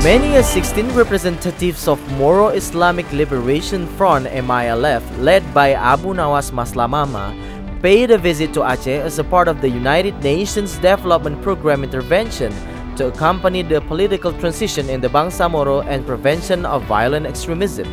Many as 16 representatives of Moro Islamic Liberation Front MILF, led by Abunawas Maslamama, paid a visit to Aceh as a part of the United Nations Development Program intervention to accompany the political transition in the Bangsa Moro and prevention of violent extremism.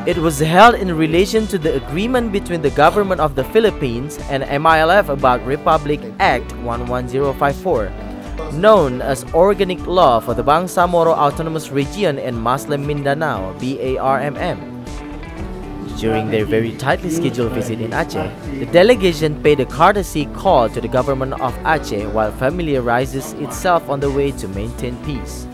It was held in relation to the agreement between the government of the Philippines and MILF about Republic Act 11054, known as Organic Law for the Bangsa Moro Autonomous Region and Muslim Mindanao (BARMM). During their very tightly scheduled visit in Aceh, the delegation paid a courtesy call to the government of Aceh while familiarizes itself on the way to maintain peace.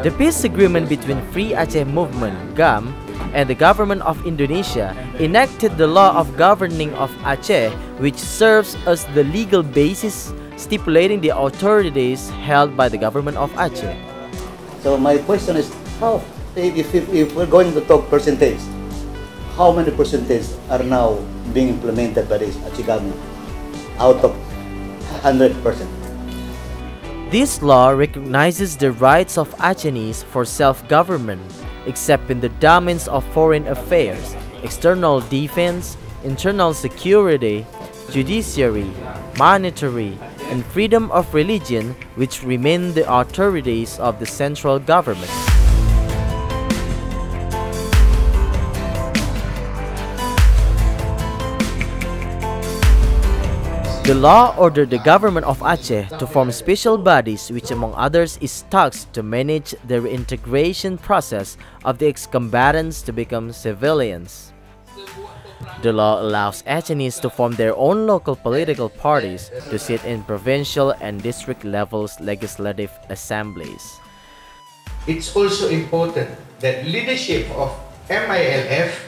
The peace agreement between Free Aceh Movement (GAM) and the government of Indonesia enacted the law of governing of Aceh, which serves as the legal basis stipulating the authorities held by the government of Aceh. So my question is, how, if we're going to talk percentage, how many percentage are now being implemented by this Aceh government out of 100%? This law recognizes the rights of Acehnese for self-government, except in the domains of foreign affairs, external defense, internal security, judiciary, monetary, and freedom of religion, which remain the authorities of the central government. The law ordered the government of Aceh to form special bodies which among others is tasked to manage the reintegration process of the ex-combatants to become civilians. The law allows Acehnese to form their own local political parties to sit in provincial and district levels legislative assemblies. It's also important that leadership of MILF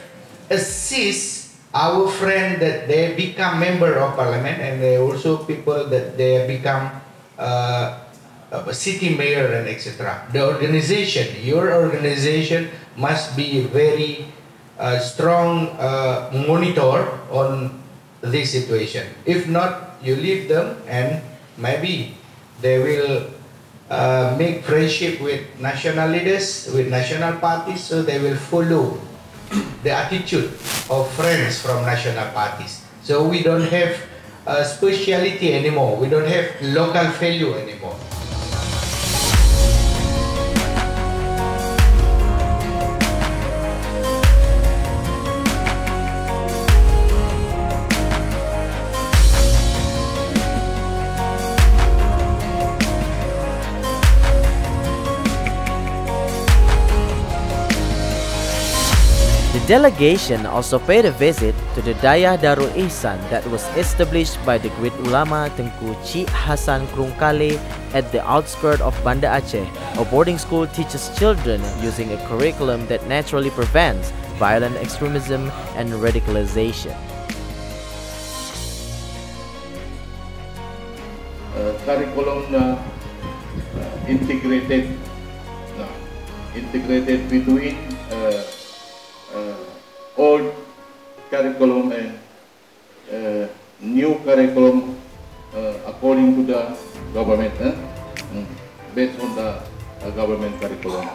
assists our friend that they become member of parliament, and they also people that they become a city mayor and etc. The organization, your organization must be a very strong monitor on this situation. If not, you leave them and maybe they will make friendship with national leaders, with national parties, so they will follow the attitude of friends from national parties. So we don't have speciality anymore. We don't have local value anymore. The delegation also paid a visit to the Dayah Darul Ihsan that was established by the great ulama Tengku Cik Hasan Krungkale at the outskirts of Banda Aceh. A boarding school teaches children using a curriculum that naturally prevents violent extremism and radicalization. Curriculum integrated between old curriculum and new curriculum according to the government, based on the government curriculum.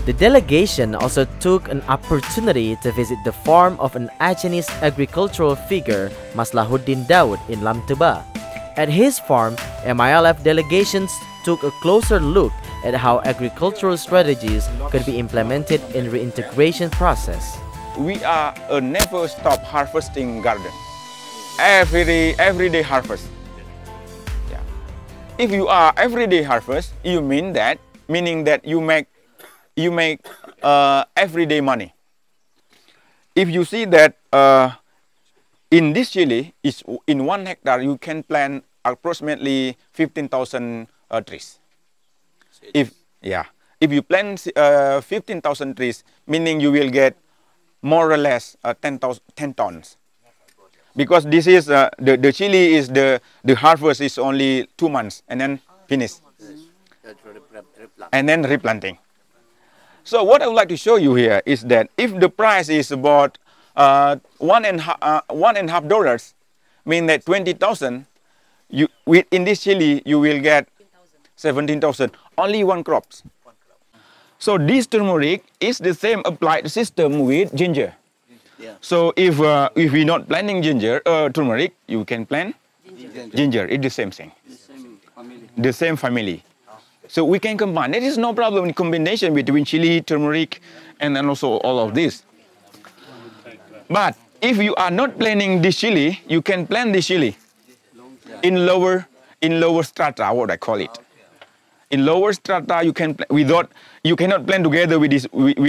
The delegation also took an opportunity to visit the farm of an Acehnese agricultural figure, Maslahuddin Daud, in Lamteba. At his farm, MILF delegations took a closer look at how agricultural strategies could be implemented in reintegration process. We are a never stop harvesting garden. Everyday harvest. Yeah. If you are everyday harvest, meaning that you make everyday money. If you see that in this Chile, in 1 hectare you can plant approximately 15,000 trees. If you plant 15,000 trees, meaning you will get more or less 10 tons. Because this is the chili is the harvest is only 2 months and then finish, and then replanting. So what I would like to show you here is that if the price is about $1.5, mean that 20,000, in this chili you will get 17,000, only one crops. So this turmeric is the same applied system with ginger. So if we're not planting turmeric, you can plant ginger. It's the same thing, the same family. So we can combine. There is no problem in combination between chili, turmeric, and then also all of this. But if you are not planting this chili, you can plant this chili in lower strata, what I call it. In lower strata, you can you cannot plant together with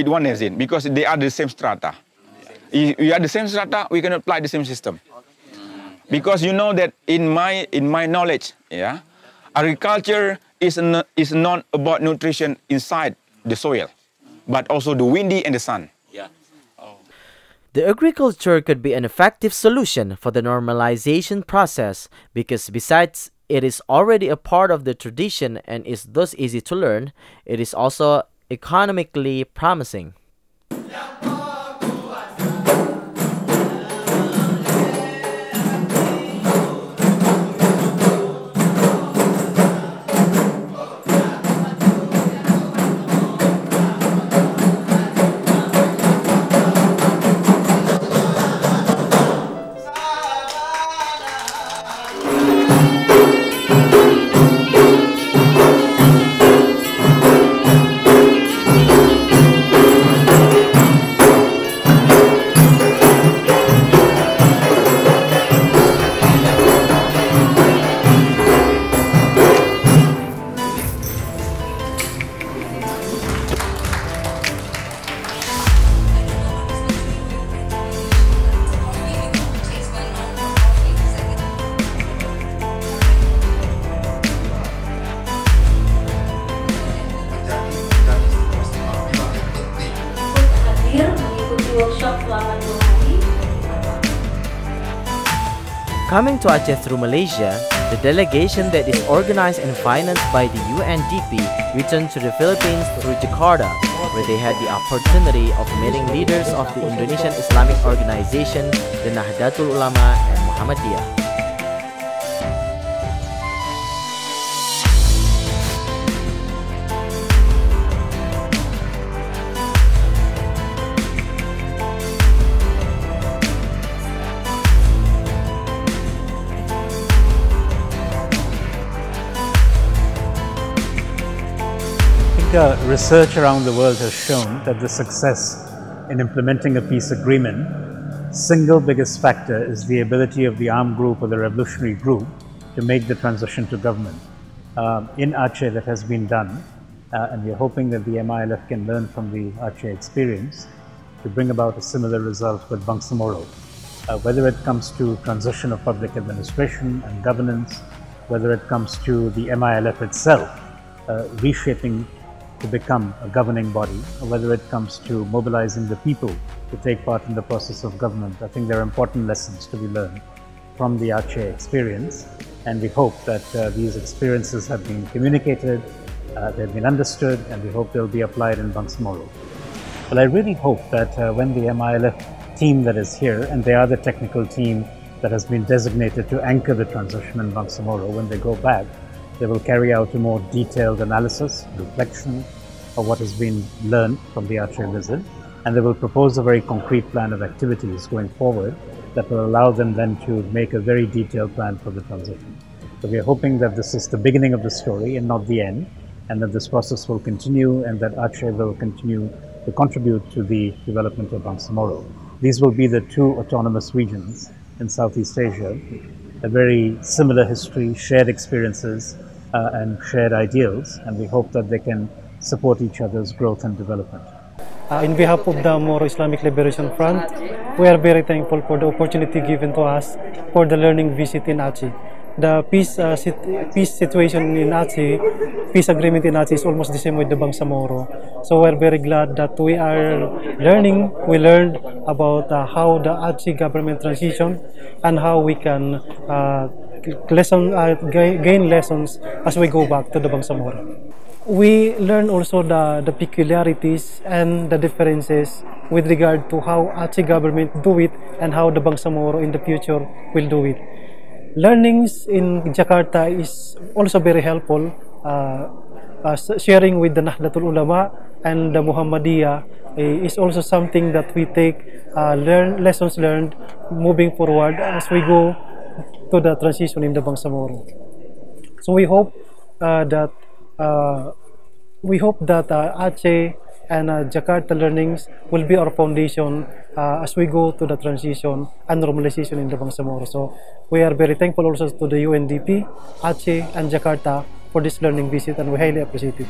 one resin because they are the same strata. If you are the same strata, we cannot apply the same system. Because you know that in my knowledge, yeah, agriculture is not about nutrition inside the soil, but also the windy and the sun. The agriculture could be an effective solution for the normalization process because besides it is already a part of the tradition and is thus easy to learn, it is also economically promising. Coming to Aceh through Malaysia, the delegation that is organized and financed by the UNDP returned to the Philippines through Jakarta, where they had the opportunity of meeting leaders of the Indonesian Islamic organization, the Nahdlatul Ulama and Muhammadiyah. Research around the world has shown that the success in implementing a peace agreement, single biggest factor is the ability of the armed group or the revolutionary group to make the transition to government. In Aceh that has been done, and we are hoping that the MILF can learn from the Aceh experience to bring about a similar result with Bangsa Moro. Whether it comes to transition of public administration and governance, whether it comes to the MILF itself, reshaping to become a governing body, or whether it comes to mobilizing the people to take part in the process of government. I think there are important lessons to be learned from the Aceh experience, and we hope that these experiences have been communicated, they've been understood, and we hope they'll be applied in Bangsamoro. Well, I really hope that when the MILF team that is here, and they are the technical team that has been designated to anchor the transition in Bangsamoro, when they go back, they will carry out a more detailed analysis, reflection of what has been learned from the Aceh visit, and they will propose a very concrete plan of activities going forward that will allow them then to make a very detailed plan for the transition. So we are hoping that this is the beginning of the story and not the end, and that this process will continue and that Aceh will continue to contribute to the development of Bangsamoro. These will be the two autonomous regions in Southeast Asia, a very similar history, shared experiences, and shared ideals, and we hope that they can support each other's growth and development. In behalf of the Moro Islamic Liberation Front, we are very thankful for the opportunity given to us for the learning visit in Aceh. the peace situation in Aceh, peace agreement in Aceh is almost the same with the Bangsa Moro. So we're very glad that we learned about how the Aceh government transition and how we can gain lessons as we go back to the Bangsa Moro. We learn also the peculiarities and the differences with regard to how Aceh government do it and how the Bangsa Moro in the future will do it. Learnings in Jakarta is also very helpful. Sharing with the Nahdlatul Ulama and the Muhammadiyah is also something that we take lessons learned moving forward as we go to the transition in the Bangsa Moro. So we hope that Aceh and Jakarta learnings will be our foundation as we go to the transition and normalization in the Bangsa Moro. So we are very thankful also to the UNDP, Aceh and Jakarta for this learning visit, and we highly appreciate it.